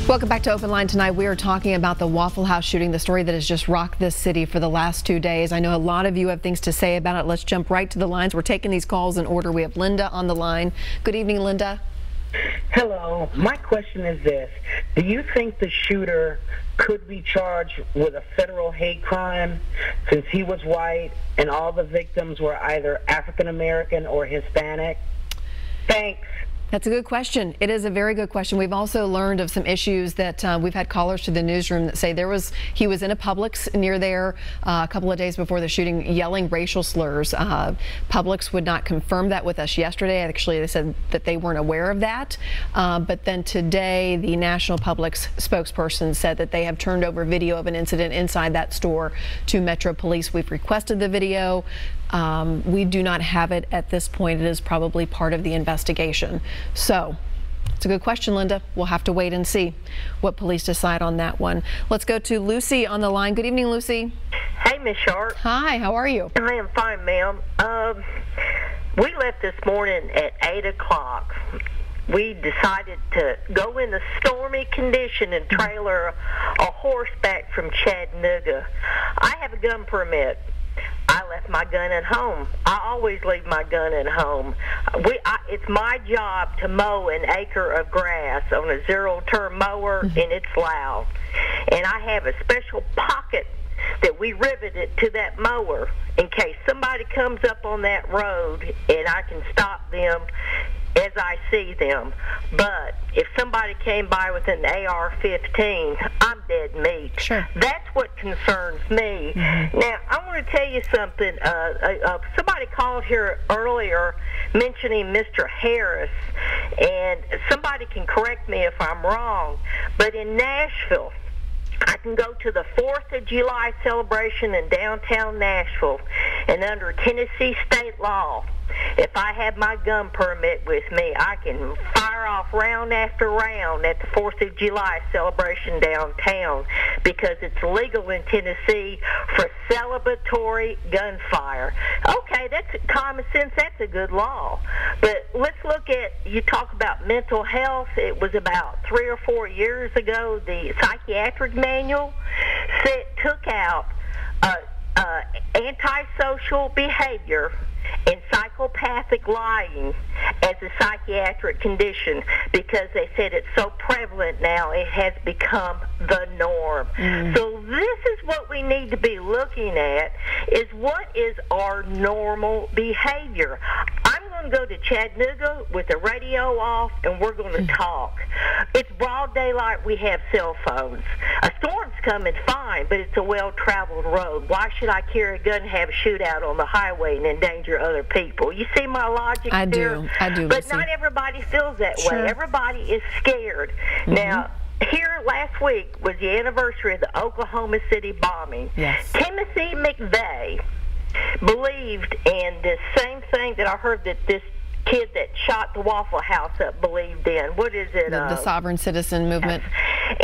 Welcome back to Open Line tonight. We are talking about the Waffle House shooting, the story that has just rocked this city for the last 2 days. I know a lot of you have things to say about it. Let's jump right to the lines. We're taking these calls in order. We have Linda on the line. Good evening, Linda. Hello. My question is this. Do you think the shooter could be charged with a federal hate crime since he was white and all the victims were either African American or Hispanic? Thanks. That's a good question. It is a very good question. We've also learned of some issues that we've had callers to the newsroom that say he was in a Publix near there a couple of days before the shooting yelling racial slurs. Publix would not confirm that with us yesterday. Actually, they said that they weren't aware of that. But then today, the National Publix spokesperson said that they have turned over video of an incident inside that store to Metro Police. We've requested the video. We do not have it at this point. It is probably part of the investigation. So it's a good question, Linda. We'll have to wait and see what police decide on that one. Let's go to Lucy on the line. Good evening, Lucy. Hey, Miss Sharp. Hi, how are you? I am fine, ma'am. We left this morning at 8 o'clock. We decided to go in the stormy condition and trailer a horseback from Chattanooga. I have a gun permit. I left my gun at home. I always leave my gun at home. It's my job to mow an acre of grass on a zero-turn mower, and it's loud. And I have a special pocket that we riveted to that mower in case somebody comes up on that road and I can stop them as I see them. But if somebody came by with an AR-15, I'm dead meat. Sure. That's what concerns me. Now, I want to tell you something. Somebody called here earlier mentioning Mr. Harris, and somebody can correct me if I'm wrong, but in Nashville, I can go to the 4th of July celebration in downtown Nashville, and under Tennessee state law, if I have my gun permit with me, I can fire off round after round at the 4th of July celebration downtown because it's legal in Tennessee for celebratory gunfire. Okay, that's common sense. That's a good law. But let's look at, you talk about mental health. It was about 3 or 4 years ago, the psychiatric manual took out antisocial behavior and psychopathic lying as a psychiatric condition because they said it's so prevalent now it has become the norm. So this is what we need to be looking at, is what is our normal behavior. I'm going to go to Chattanooga with the radio off and we're going to talk. It's broad daylight. We have cell phones. A storm's coming fine, but it's a well-traveled road. Why should I carry a gun and have a shootout on the highway and endanger other people? You see my logic I there? I do, But Lucy. not everybody feels that Sure. way. Everybody is scared. Now, here last week was the anniversary of the Oklahoma City bombing. Yes. Timothy McVeigh believed in this same thing that I heard that this kid that shot the Waffle House up believed in. What is it? The sovereign citizen movement.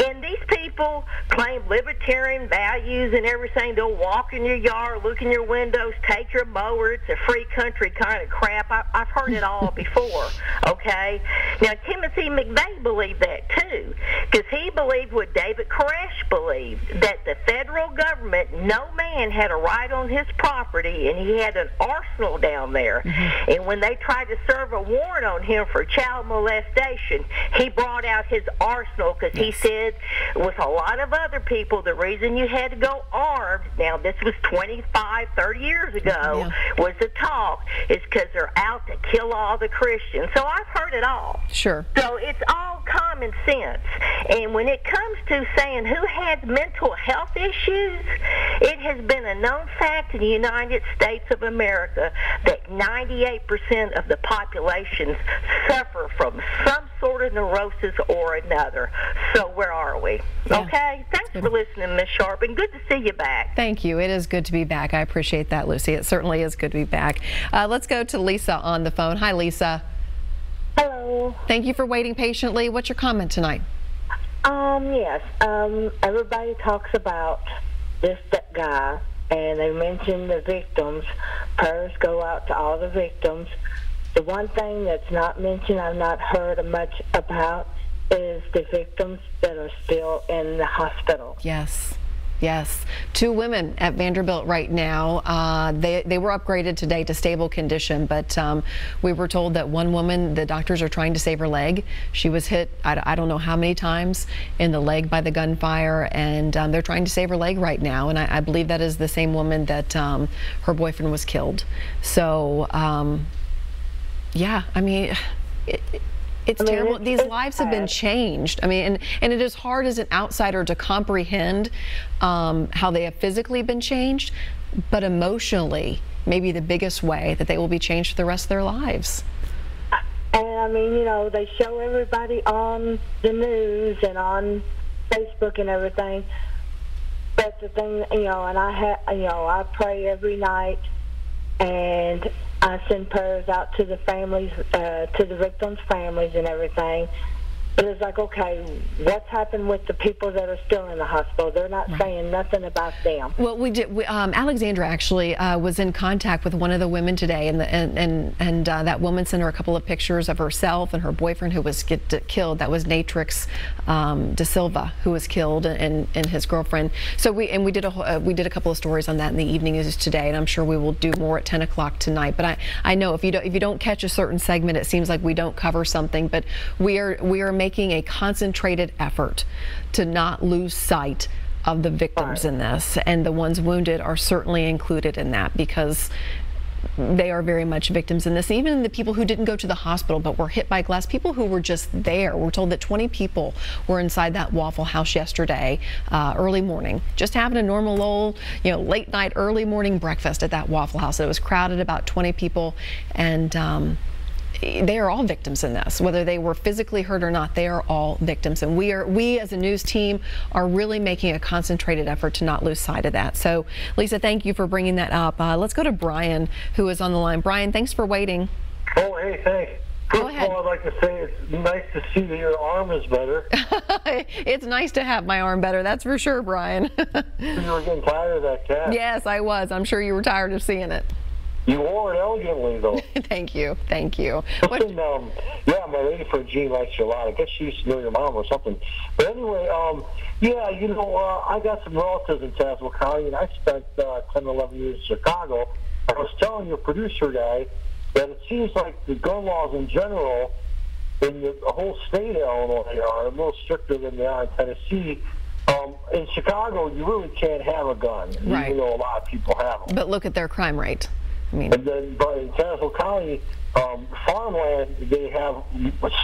And these people claim libertarian values and everything. They'll walk in your yard, look in your windows, take your mower. It's a free country kind of crap. I've heard it all before, okay? Now, Timothy McVeigh believed that too, because he believed what David Koresh believed, that the federal government, no man had a right on his property, and he had an arsenal down there. And when they tried to serve a warrant on him for child molestation, he brought out his arsenal because he said, with a lot of other people, the reason you had to go armed, now this was 25, 30 years ago, was the talk, is because they're out to kill all the Christians. So I've heard it all. Sure. So it's all common sense. And when it comes to saying who has mental health issues, it has been a known fact in the United States of America that 98% of the population suffer from some sort of neurosis or another. So where are we? Okay? Thanks for listening, Miss Sharp, and good to see you back. Thank you. It is good to be back. I appreciate that, Lucy. It certainly is good to be back. Let's go to Lisa on the phone. Hi, Lisa. Hello. Thank you for waiting patiently. What's your comment tonight? Yes. Everybody talks about that guy, and they mention the victims. Prayers go out to all the victims. The one thing that's not mentioned, I've not heard much about, is the victims that are still in the hospital. Yes. Yes. 2 women at Vanderbilt right now. They were upgraded today to stable condition, but we were told that one woman, the doctors are trying to save her leg. She was hit, I don't know how many times, in the leg by the gunfire, and they're trying to save her leg right now. And I believe that is the same woman that her boyfriend was killed. So, yeah, I mean, it's terrible. These lives have been changed. I mean, and it is hard as an outsider to comprehend how they have physically been changed, but emotionally, maybe the biggest way that they will be changed for the rest of their lives. And I mean, you know, they show everybody on the news and on Facebook and everything. But the thing, you know, and I pray every night, and I send prayers out to the families, to the victims' families and everything. But it's like, okay, what's happened with the people that are still in the hospital? They're not saying nothing about them. Well, we did. Alexandra actually was in contact with one of the women today, and that woman sent her a couple of pictures of herself and her boyfriend who was killed. That was Natrix De Silva, who was killed, and his girlfriend. So we did a couple of stories on that in the evening news today, and I'm sure we will do more at 10 o'clock tonight. But I know if you don't catch a certain segment, it seems like we don't cover something. But we are making a concentrated effort to not lose sight of the victims in this, and the ones wounded are certainly included in that, because they are very much victims in this. Even the people who didn't go to the hospital but were hit by glass, people who were just there. We're told that 20 people were inside that Waffle House yesterday, early morning, just having a normal old, late night, early morning breakfast at that Waffle House. It was crowded, about 20 people, and they are all victims in this. Whether they were physically hurt or not, they are all victims. And we as a news team are really making a concentrated effort to not lose sight of that. So, Lisa, thank you for bringing that up. Let's go to Brian, who is on the line. Brian, thanks for waiting. Oh, hey, thanks. Go ahead. First of all, I'd like to say it's nice to see that your arm is better. It's nice to have my arm better, that's for sure, Brian. You were getting tired of that cast. Yes, I was. I'm sure you were tired of seeing it. You wore it elegantly, though. Thank you. Thank you. Listen, yeah, my lady for Jean likes you a lot. I guess she used to know your mom or something. But anyway, yeah, I got some relatives in Tazewell County, and I spent 10, 11 years in Chicago. I was telling your producer guy that it seems like the gun laws in general in the whole state of Illinois are a little stricter than they are in Tennessee. In Chicago, you really can't have a gun, right, even though a lot of people have them. But look at their crime rate. And then, but in Tazewell County, farmland, they have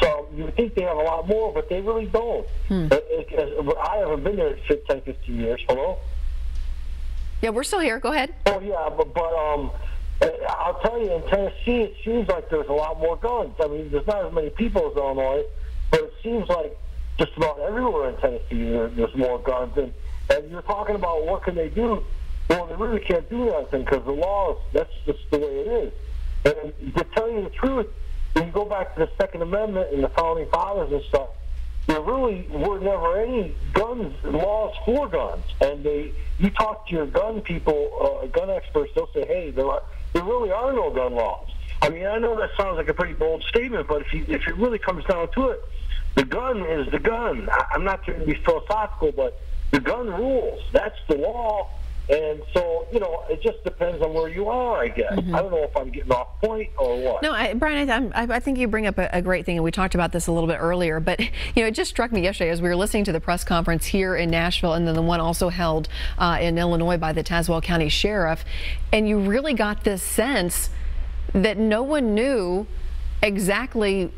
some. You would think they have a lot more, but they really don't. I haven't been there for 10, 15 years. Hello? Yeah, we're still here. Go ahead. Oh, yeah, but I'll tell you, in Tennessee, it seems like there's a lot more guns. I mean, there's not as many people as Illinois, but it seems like just about everywhere in Tennessee there's more guns. And you're talking about what can they do? Well, they really can't do anything because the laws, that's just the way it is. And to tell you the truth, when you go back to the Second Amendment and the Founding Fathers and stuff, there really were never any laws for guns. And you talk to your gun people, gun experts, they'll say, hey, there really are no gun laws. I mean, I know that sounds like a pretty bold statement, but if it really comes down to it, the gun is the gun. I'm not trying to be philosophical, but the gun rules. That's the law. And so, it just depends on where you are, I guess. I don't know if I'm getting off point or what. No, Brian, I think you bring up a great thing, and we talked about this a little bit earlier, but, it just struck me yesterday as we were listening to the press conference here in Nashville, and then the one also held in Illinois by the Tazewell County Sheriff, and you really got this sense that no one knew exactly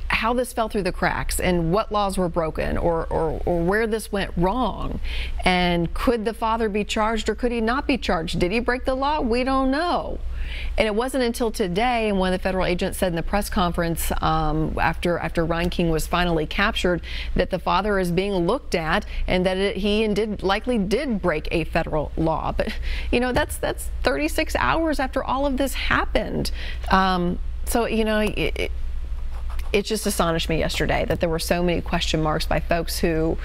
how this fell through the cracks and what laws were broken or where this went wrong. And could the father be charged or could he not be charged? Did he break the law? We don't know. And it wasn't until today, and one of the federal agents said in the press conference after Ryan King was finally captured, that the father is being looked at and that he likely did break a federal law. But, that's 36 hours after all of this happened. So, it just astonished me yesterday that there were so many question marks by folks who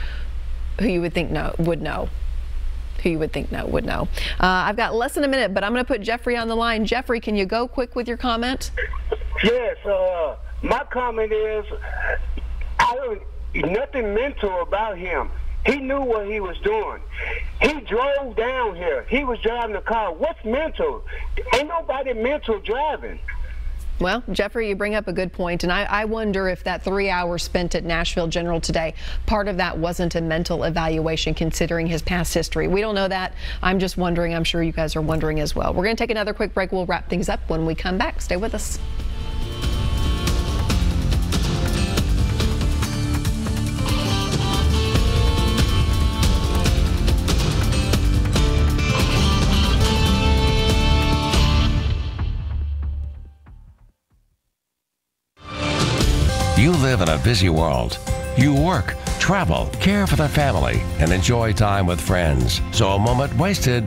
you would think would know. I've got less than a minute, but I'm going to put Jeffrey on the line. Jeffrey, can you go quick with your comment? Yes. My comment is, nothing mental about him. He knew what he was doing. He drove down here. He was driving the car. What's mental? Ain't nobody mental driving. Well, Jeffrey, you bring up a good point, and I wonder if that 3 hours spent at Nashville General today, part of that wasn't a mental evaluation considering his past history. We don't know that. I'm just wondering. I'm sure you guys are wondering as well. We're going to take another quick break. We'll wrap things up when we come back. Stay with us. You live in a busy world. You work, travel, care for the family, and enjoy time with friends. So a moment wasted